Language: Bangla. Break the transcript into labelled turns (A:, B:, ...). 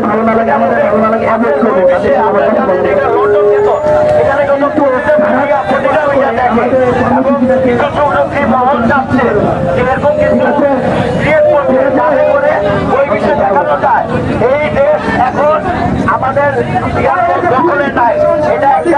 A: ভালো না লাগে আমাদের ভালো না লাগে এই দেশ এখন আমাদের দখলে নাই। এটা একটা